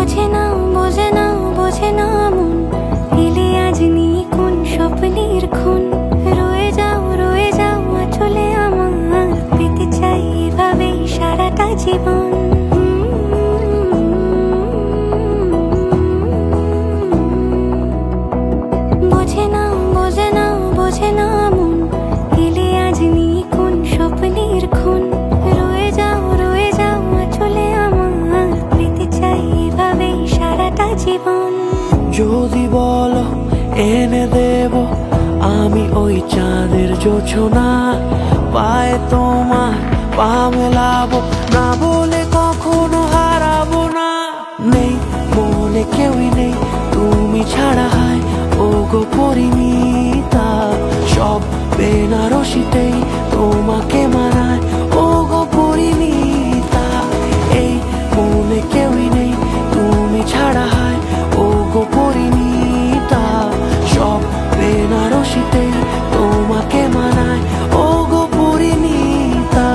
বোঝে না বোঝে না বোঝে না মন, এলে আজ নিয়ে কোন স্বপ্নের খুন। রয়ে যাও চলে আমার, পেতে চাই এভাবেই সারাটা জীবন। বোঝে না বোঝে না বোঝে না মন, এলে আজ নিয়ে কোন স্বপ্নের খুন। রয়ে যাও চলে আমার, পেতে চাই এভাবেই সারাটা জীবন। যদি বলো এনে দেব আমি ওই চাঁদের জোছনা, পায়ে তোমার পা মেলাবো, না বলে কখনো হারাবো না। নেই মনে কেউই নেই তুমি ছাড়া, হায় ও গো পরিণীতা। সব বেনারসিতেই তোমাকে মানায় ও গো পরিণীতা। এই মনে কেউই নেই তুমি ছাড়া, হায় ও গো পরিণীতা। সব বেনারসিতেই তোমাকে মানায় ও গো পরিণীতা।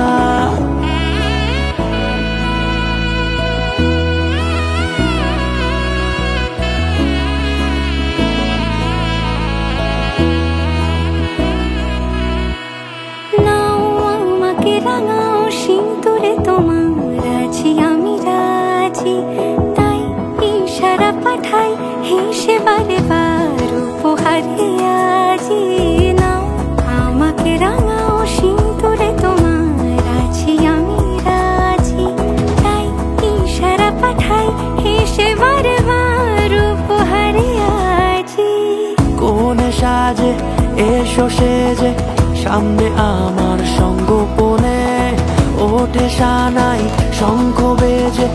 নাও আমাকে রাঙাও সিঁদুরে, তোমার আছি আমি রাজি। তাই ইশারা পাঠাই হেসে বারে বার উপহারে আজি। নাও আমাকে রাঙাও সিঁদুরে, তোমার আছি আমি রাজি। তাই ইশারা পাঠাই হেসে বারে বার উপহারে আজি। কোন সাজে এসো সেজে সামনে আমার সঙ্গোপনে, ওঠে সানাই শঙ্খ বেজে